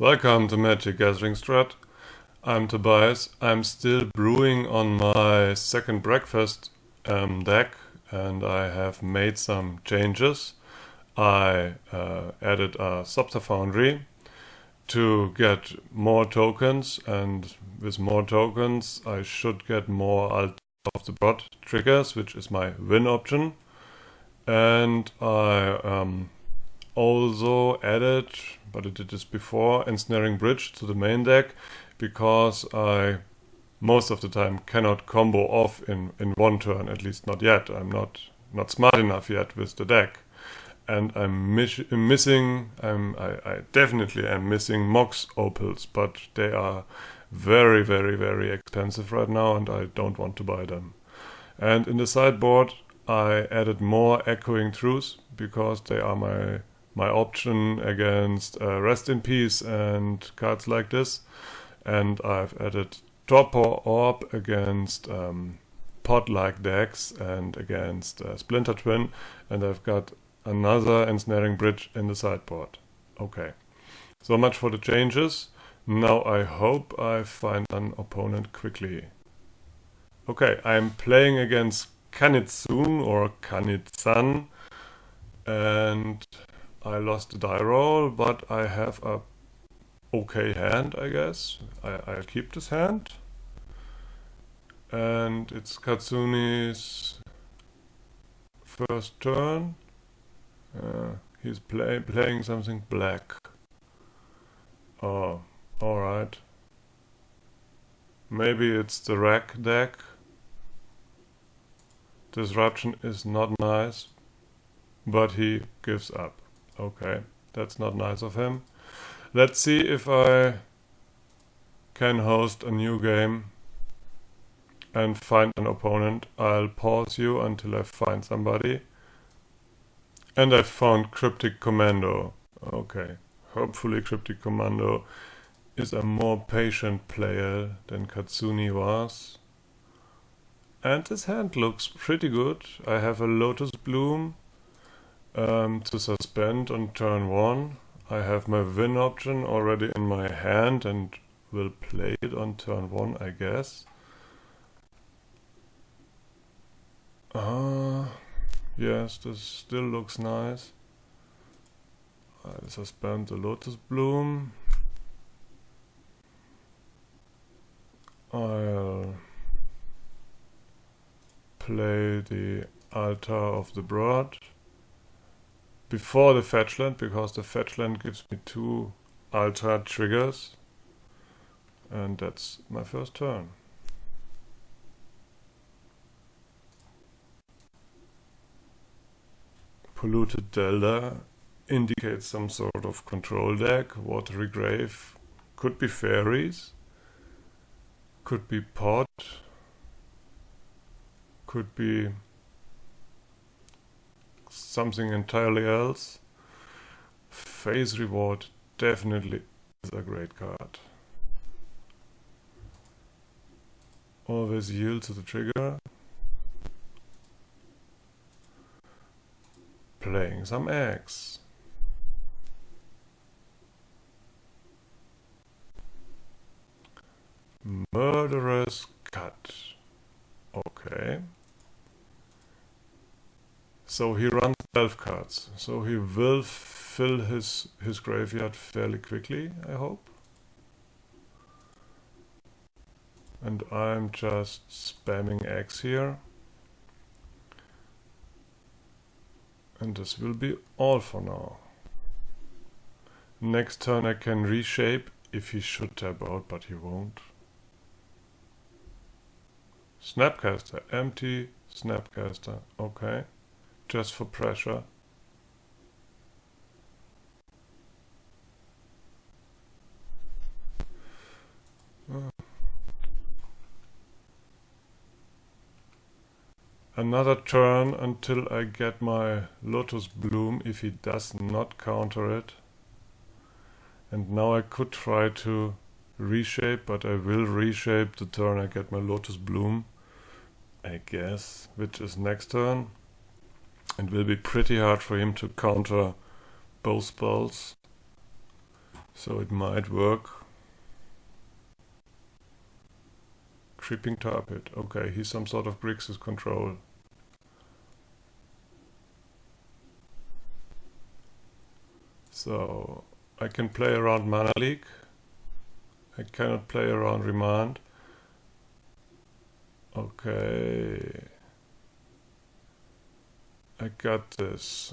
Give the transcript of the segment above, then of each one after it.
Welcome to Magic Gathering Strat. I'm Tobias. I'm still brewing on my second breakfast deck, and I have made some changes. I added a Subter Foundry to get more tokens, and with more tokens I should get more Alt of the Broad triggers, which is my win option. And I also added, but I did this before, Ensnaring Bridge to the main deck, because I most of the time cannot combo off in one turn, at least not yet. I'm not smart enough yet with the deck. And I'm missing, I definitely am missing Mox Opals, but they are very, very, very expensive right now, and I don't want to buy them. And in the sideboard, I added more Echoing Truths, because they are my option against Rest in Peace and cards like this. And I've added Torpor Orb against pod-like decks and against Splinter Twin, and I've got another Ensnaring Bridge in the sideboard. Okay, so much for the changes. Now I hope I find an opponent quickly. Okay, I'm playing against Kanitsun or Kanitsan, and I lost the die roll, but I have a okay hand, I guess. I'll keep this hand. And it's Katsune's first turn. He's playing something black. Oh, alright. Maybe it's the Rack deck. Disruption is not nice, but he gives up. Okay, that's not nice of him. Let's see if I can host a new game and find an opponent. I'll pause you until I find somebody. And I found Cryptic Commando. Okay, hopefully Cryptic Commando is a more patient player than Katsune was. And this hand looks pretty good. I have a Lotus Bloom to suspend on turn 1. I have my win option already in my hand and will play it on turn 1, I guess. Yes, this still looks nice. I'll suspend the Lotus Bloom. I'll play the Altar of the Broad before the fetchland, because the fetchland gives me 2 Altar triggers, and that's my first turn. Polluted Delta indicates some sort of control deck. Watery Grave could be fairies, could be pot, could be something entirely else. Phase Reward definitely is a great card. Always yield to the trigger. Playing some eggs. Murderous Cut. Okay. So he runs 12 cards. So he will fill his graveyard fairly quickly, I hope. And I'm just spamming eggs here. And this will be all for now. Next turn I can reshape if he should tap out, but he won't. Snapcaster, empty Snapcaster, okay. Just for pressure. Another turn until I get my Lotus Bloom, if he does not counter it. And now I could try to reshape, but I will reshape the turn I get my Lotus Bloom, I guess, which is next turn. It will be pretty hard for him to counter both spells. So it might work. Creeping tar pit. Okay, he's some sort of Grixis control. So I can play around Mana Leak. I cannot play around Remand. Okay. I got this.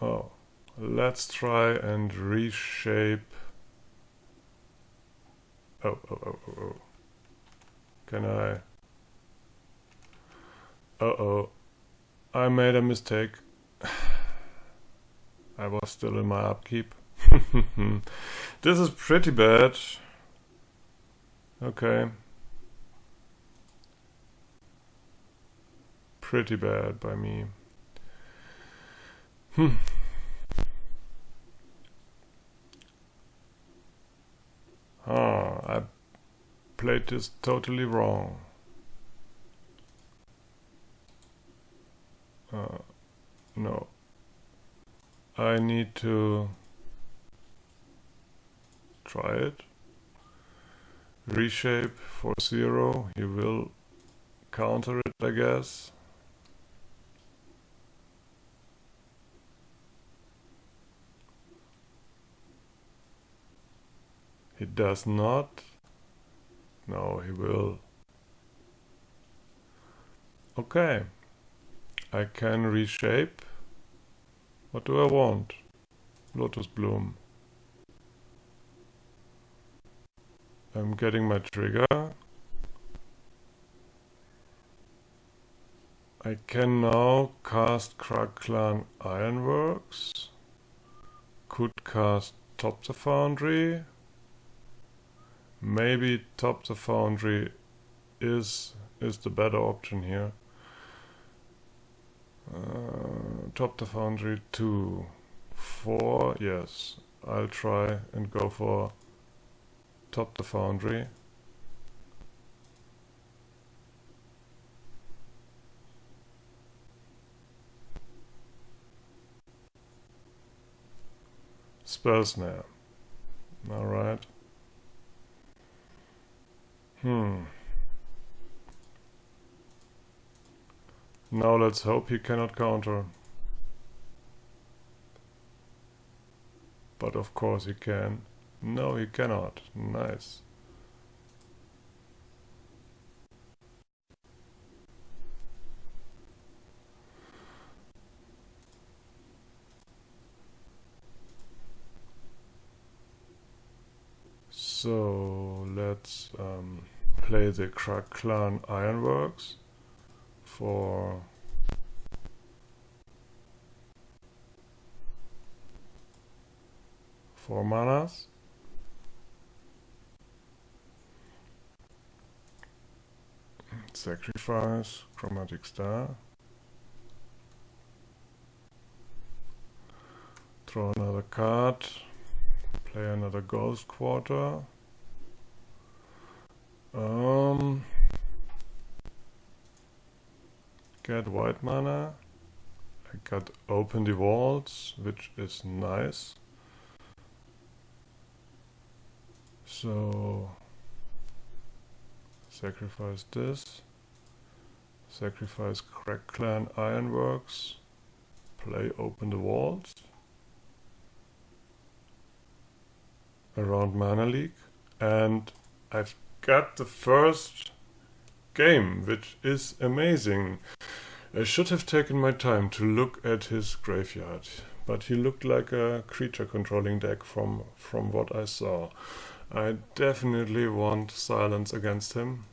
Oh, let's try and reshape. Oh. Can I? Uh-oh. I made a mistake. I was still in my upkeep. This is pretty bad. Okay. Pretty bad by me. I played this totally wrong. No. I need to try it. Reshape for 0. He will counter it, I guess. He does not. No, he will. Okay. I can reshape. What do I want? Lotus Bloom. I'm getting my trigger. I can now cast Clan Ironworks. Could cast Top the Foundry. Maybe Top the Foundry is the better option here. Top the Foundry 2. 4, yes. I'll try and go for Top the Foundry. Spell Snare. Alright. Now let's hope he cannot counter. But of course he can. No, he cannot. Nice. So let's play the Clan Ironworks for manas. Sacrifice, Chromatic Star. Draw another card. Play another Ghost Quarter. Get white mana. I got Open the Vaults, which is nice. So sacrifice this. Sacrifice Clan Ironworks. Play Open the Vaults. Around Mana Leak. And I've got the first game, which is amazing. I should have taken my time to look at his graveyard, but he looked like a creature controlling deck from what I saw. I definitely want silence against him,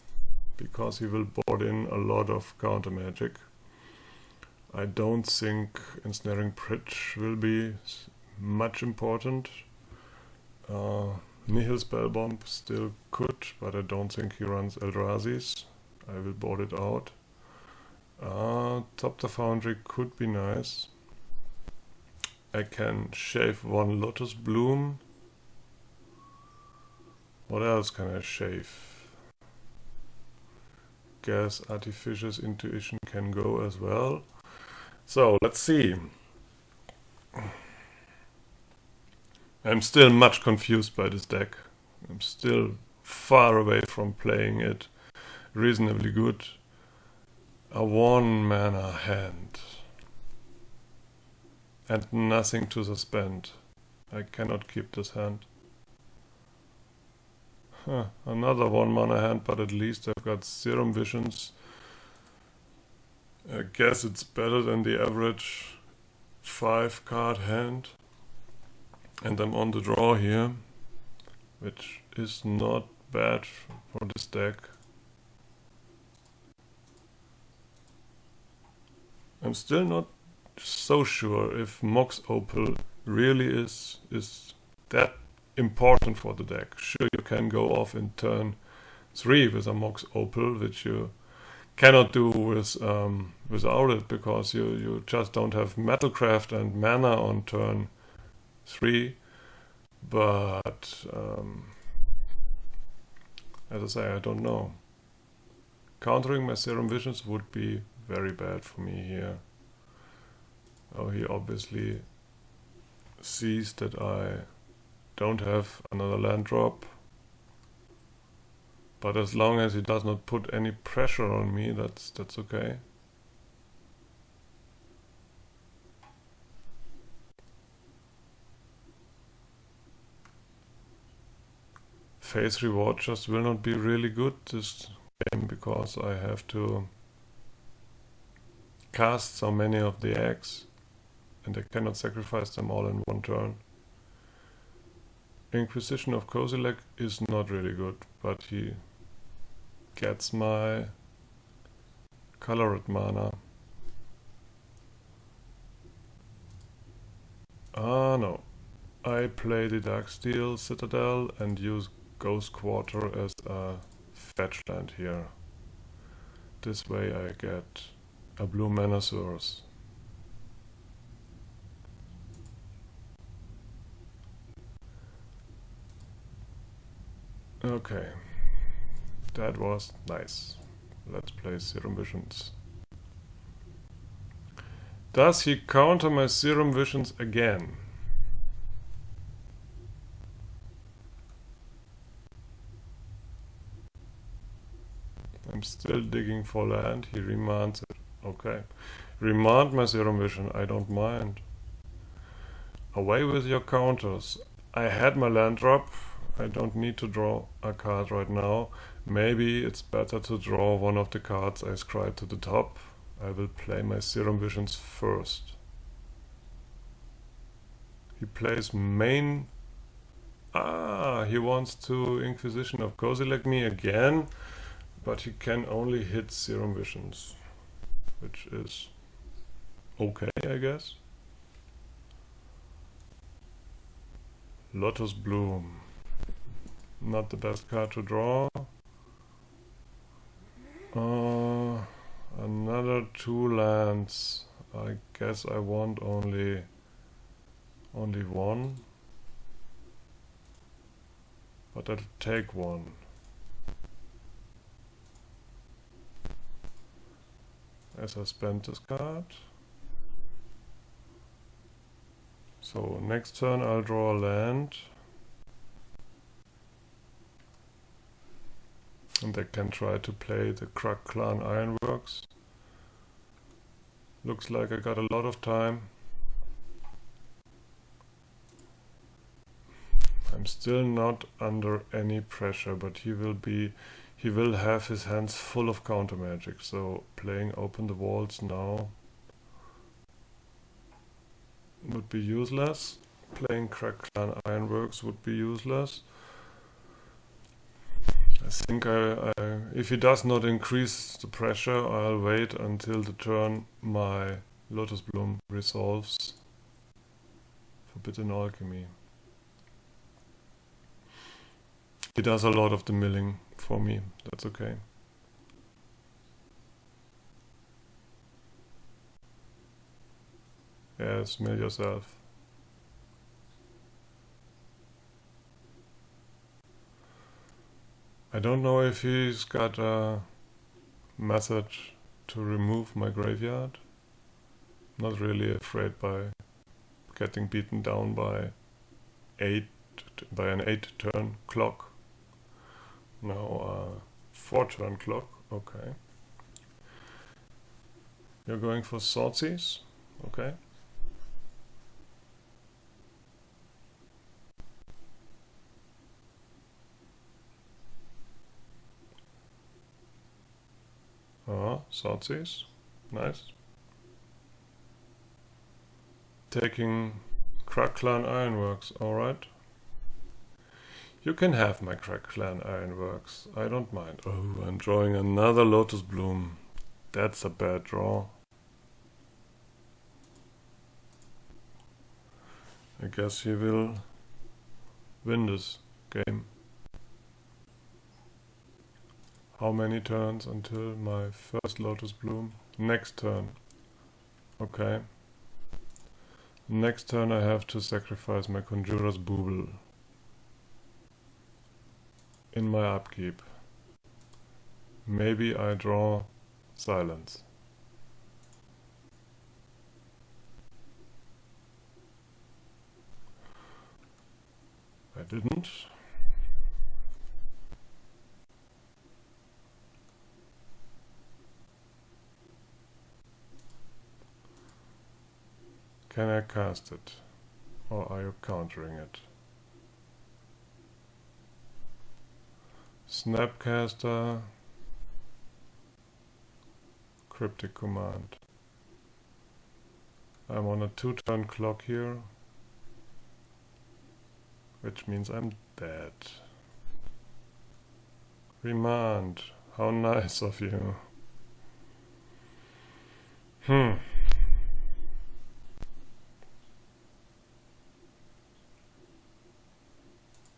because he will board in a lot of counter magic. I don't think Ensnaring Pritch will be much important. Nihil Spellbomb still could, but I don't think he runs Eldrazi's. I will board it out. Top the Foundry could be nice. I can shave one Lotus Bloom. What else can I shave? Gas Artificious Intuition can go as well. So let's see. I'm still much confused by this deck. I'm still far away from playing it reasonably good. A 1 mana hand. And nothing to suspend. I cannot keep this hand. Another 1 mana hand, but at least I've got Serum Visions. I guess it's better than the average 5 card hand. And I'm on the draw here, which is not bad for this deck. I'm still not so sure if Mox Opal really is that important for the deck. Sure, you can go off in turn 3 with a Mox Opal, which you cannot do with without it, because you just don't have Metalcraft and mana on turn 3. But as I say, I don't know. Countering my Serum Visions would be very bad for me here. Oh, he obviously sees that I don't have another land drop. But as long as he does not put any pressure on me, that's okay. Face reward just will not be really good this game, because I have to cast so many of the eggs and I cannot sacrifice them all in one turn. Inquisition of Kozilek is not really good, but he gets my colored mana. Ah no, I play the Darksteel Citadel and use Ghost Quarter as a fetch land here. This way I get a blue mana source. Okay, that was nice. Let's play Serum Visions. Does he counter my Serum Visions again? I'm still digging for land. He remands it. Okay. Remand my Serum Vision. I don't mind. Away with your counters. I had my land drop. I don't need to draw a card right now. Maybe it's better to draw one of the cards I scribed to the top. I will play my Serum Visions first. He plays main... Ah, he wants to Inquisition of Kozilek me again, but he can only hit Serum Visions, which is okay, I guess. Lotus Bloom. Not the best card to draw. Another 2 lands. I guess I want only one. But I'll take one. As I spend this card. So next turn I'll draw a land. And I can try to play the Krug Clan Ironworks. Looks like I got a lot of time. I'm still not under any pressure, but he will have his hands full of counter magic, so playing Open the Walls now would be useless. Playing Krug Clan Ironworks would be useless. I think if he does not increase the pressure, I'll wait until the turn my Lotus Bloom resolves. Forbidden Alchemy. He does a lot of the milling for me, that's okay. Yes, mill yourself. I don't know if he's got a method to remove my graveyard. Not really afraid by getting beaten down by an 8-turn clock. No, 4-turn clock. Okay. You're going for Swordseize? Okay. Swordseize. Nice. Taking Crackclan Ironworks, alright. You can have my Crackclan Ironworks, I don't mind. Oh, I'm drawing another Lotus Bloom. That's a bad draw. I guess he will win this game. How many turns until my first Lotus Bloom? Next turn. Okay. Next turn I have to sacrifice my Conjurer's Booble in my upkeep. Maybe I draw Silence. I didn't. Can I cast it? Or are you countering it? Snapcaster. Cryptic Command. I'm on a 2-turn clock here, which means I'm dead. Remand. How nice of you.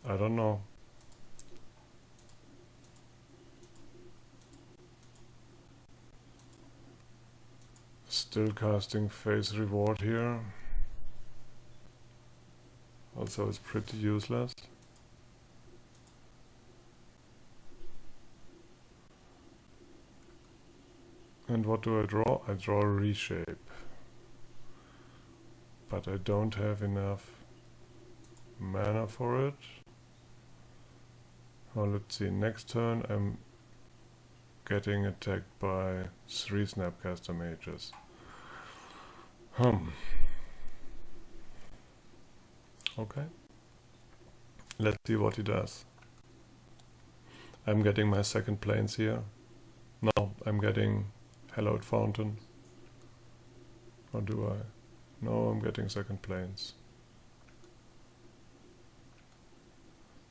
I don't know. Still casting Face Reward here. Also, it's pretty useless. And what do I draw? I draw Reshape. But I don't have enough mana for it. Oh, let's see. Next turn I'm getting attacked by 3 Snapcaster Mages. Okay. Let's see what he does. I'm getting my second plains here. No, I'm getting Hallowed Fountain. Or do I? No, I'm getting second plains.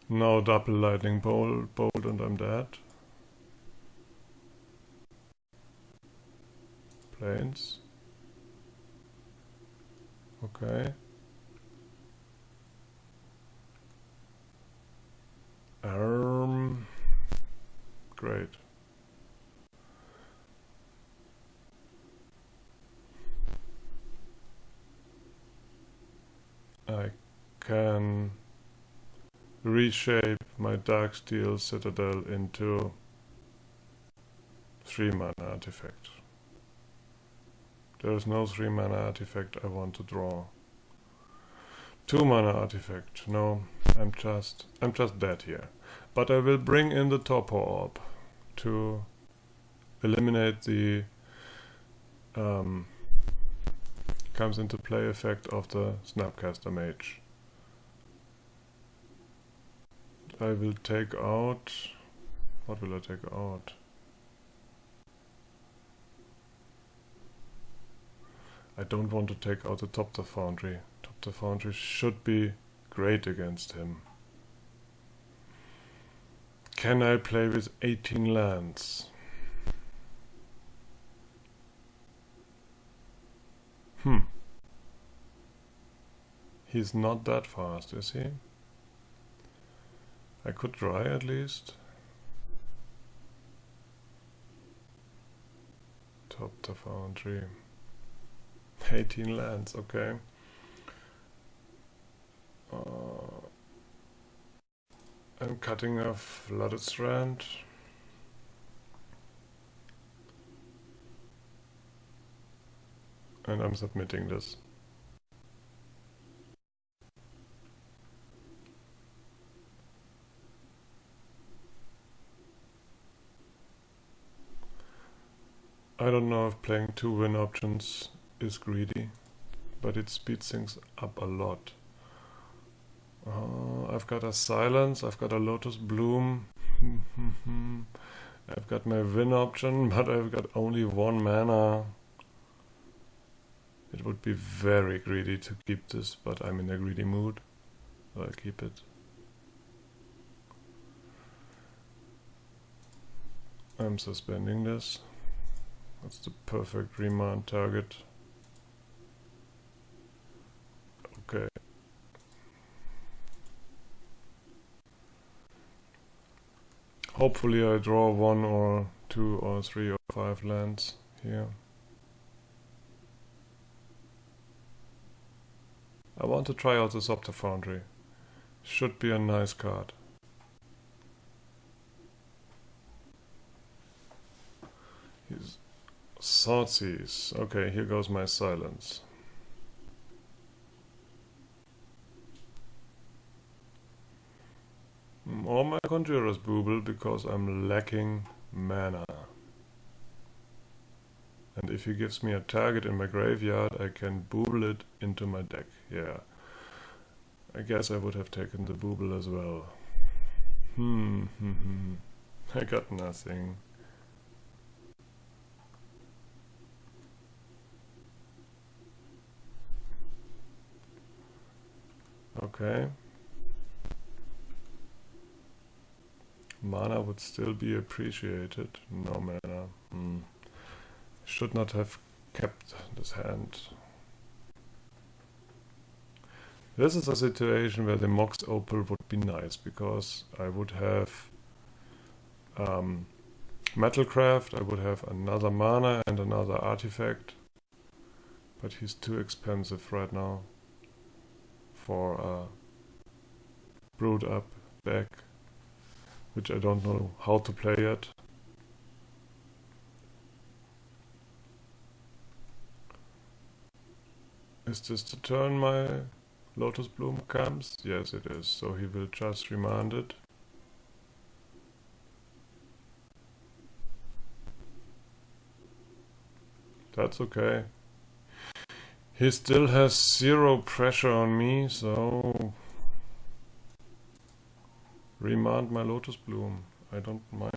No, double lightning bolt and I'm dead. Plains. Okay. Great. I can reshape my Darksteel Citadel into 3 mana artifact. There is no 3 mana artifact I want to draw. 2 mana artifact. No, I'm just dead here. But I will bring in the Torpor Orb to eliminate the comes into play effect of the Snapcaster Mage. I will take out... What will I take out? I don't want to take out the Top the Foundry. Top the Foundry should be great against him. Can I play with 18 lands? He's not that fast, is he? I could try at least. Top the Foundry. 18 lands, okay. I'm cutting a Flooded Strand. and I'm submitting this. I don't know if playing 2 win options is greedy, but it speeds things up a lot. I've got a silence, I've got a lotus bloom. I've got my win option, but I've got only 1 mana. It would be very greedy to keep this, but I'm in a greedy mood, so I'll keep it. I'm suspending this. That's the perfect remand target. Okay. Hopefully I draw 1 or 2 or 3 or 5 lands here. I want to try out the Scepter Foundry. Should be a nice card. He's Thoughtseize. Okay, here goes my silence. Or my Conjurer's Booble, because I'm lacking mana. And if he gives me a target in my graveyard, I can booble it into my deck. Yeah. I guess I would have taken the booble as well. I got nothing. Okay. Mana would still be appreciated. No mana. Should not have kept this hand. This is a situation where the Mox Opal would be nice, because I would have Metalcraft, I would have another mana and another artifact, but he's too expensive right now for a brewed up deck, which I don't know how to play yet. Is this the turn my Lotus Bloom comes? Yes, it is. So he will just remand it. That's okay. He still has 0 pressure on me, so remand my Lotus Bloom. I don't mind.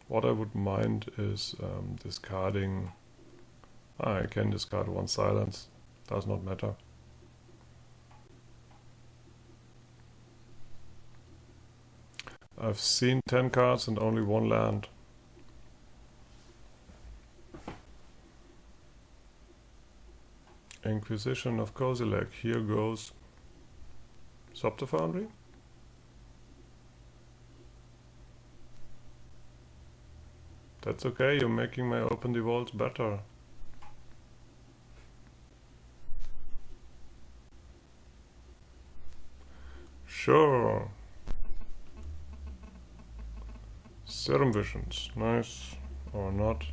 What I would mind is discarding. I can discard 1 silence. Does not matter. I've seen 10 cards and only 1 land. Inquisition of Kozilek. Here goes Scepter Foundry. That's okay, you're making my open the vaults better. Sure. Serum Visions. Nice. Or not.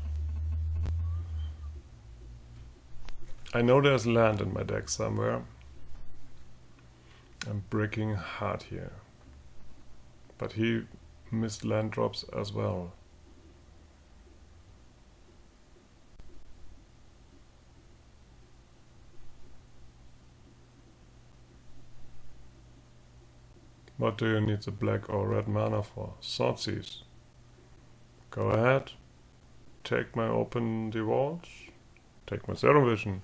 I know there's land in my deck somewhere. I'm bricking hard here. But he missed land drops as well. What do you need the black or red mana for? Thoughtseize. Go ahead. Take my open the vaults. Take my Serum Vision.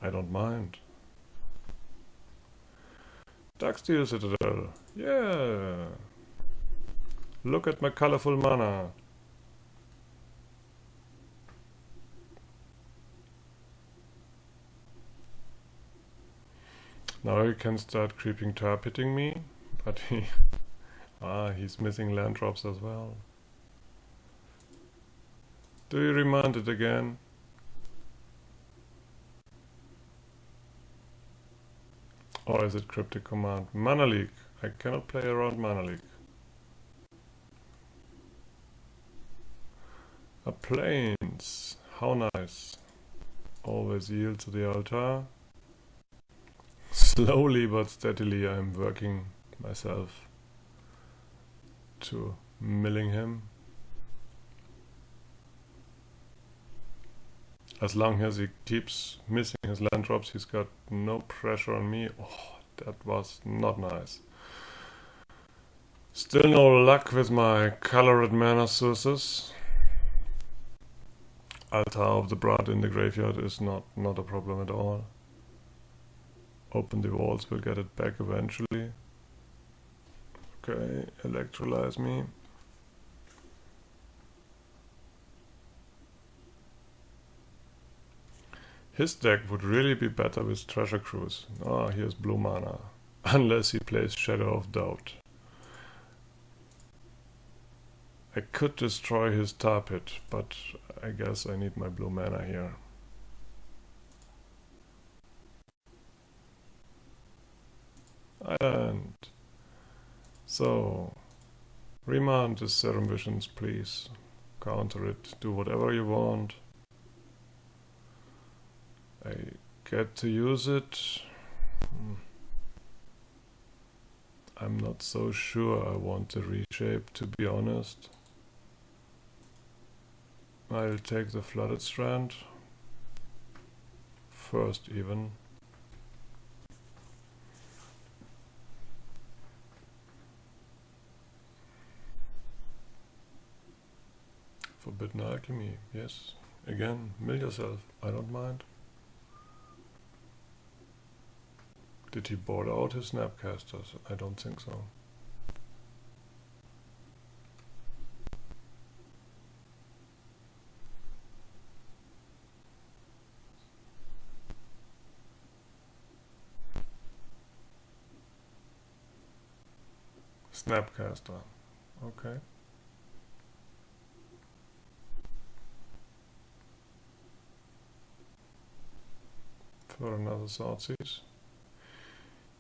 I don't mind. Darksteel Citadel. Yeah. Look at my colorful mana. Now he can start creeping tar pitting me, but he's missing land drops as well. Do you remand it again? Or is it Cryptic Command? Mana Leak. I cannot play around Mana Leak. A Plains. How nice. Always yield to the altar. Slowly but steadily I'm working myself to milling him. As long as he keeps missing his land drops, he's got no pressure on me. Oh, that was not nice. Still no luck with my colored mana sources. Altar of the Blood in the graveyard is not a problem at all. Open the walls, we'll get it back eventually. Okay, electrolyze me. His deck would really be better with Treasure Cruise. Ah, here's blue mana. Unless he plays Shadow of Doubt. I could destroy his tar pit, but I guess I need my blue mana here. Island. So, remand his Serum Visions, please. Counter it, do whatever you want. I get to use it. I'm not so sure I want to reshape, to be honest. I'll take the Flooded Strand. First even. Forbidden Alchemy, yes. Again, mill yourself, I don't mind. Did he board out his Snapcasters? I don't think so. Snapcaster, okay. For another Thoughtseize.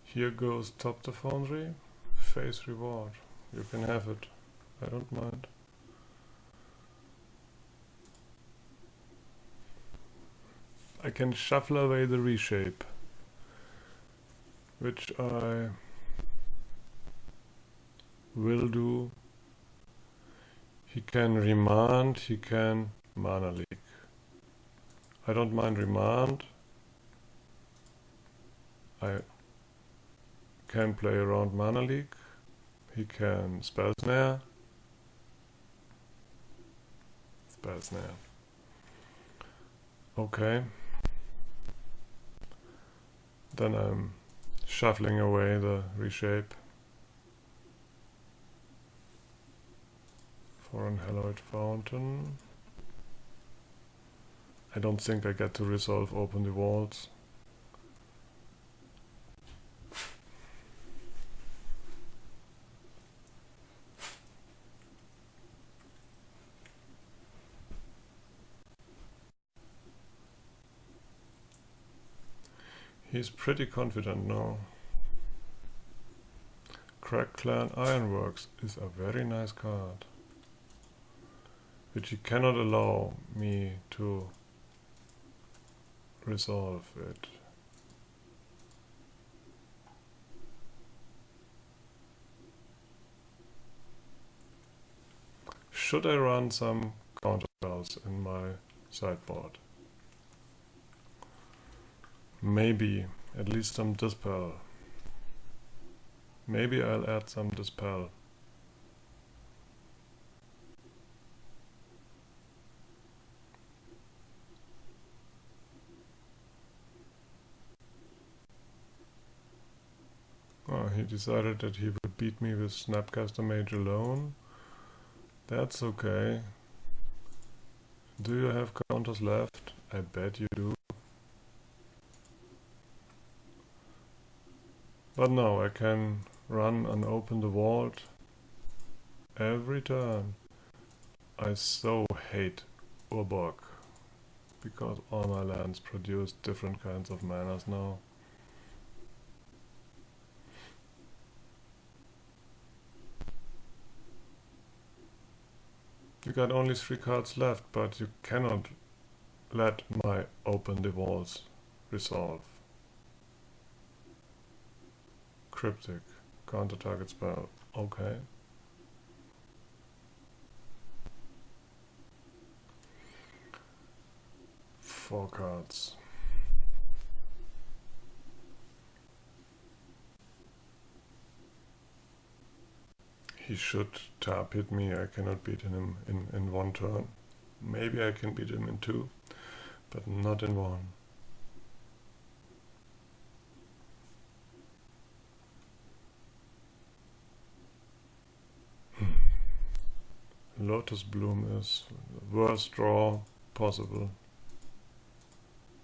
Here goes Top the Foundry. Face reward. You can have it. I don't mind. I can shuffle away the reshape, which I will do. He can remand, he can mana leak. I don't mind remand. I can play around mana leak. He can spell snare. Spell snare. Okay. Then I'm shuffling away the reshape for an Hallowed Fountain. I don't think I get to resolve Open the Walls. He's pretty confident now. Crack Clan Ironworks is a very nice card, which he cannot allow me to resolve it. Should I run some counterspells in my sideboard? Maybe, at least some Dispel. Maybe I'll add some Dispel. Oh, he decided that he would beat me with Snapcaster Mage alone. That's okay. Do you have counters left? I bet you do. But no, I can run and open the vault every turn. I so hate Urborg, because all my lands produce different kinds of manas now. You got only 3 cards left, but you cannot let my open the walls resolve. Cryptic. Counter target spell. Okay. Four cards. He should tap hit me. I cannot beat him in one turn. Maybe I can beat him in two, but not in one. Lotus Bloom is the worst draw possible.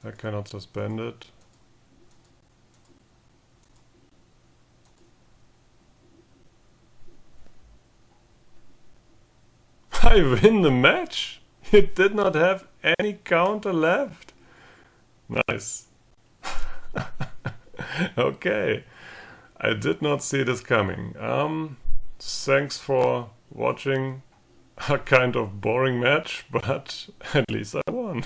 I cannot suspend it. I win the match! It did not have any counter left. Nice. Okay. I did not see this coming. Thanks for watching a kind of boring match, but at least I won.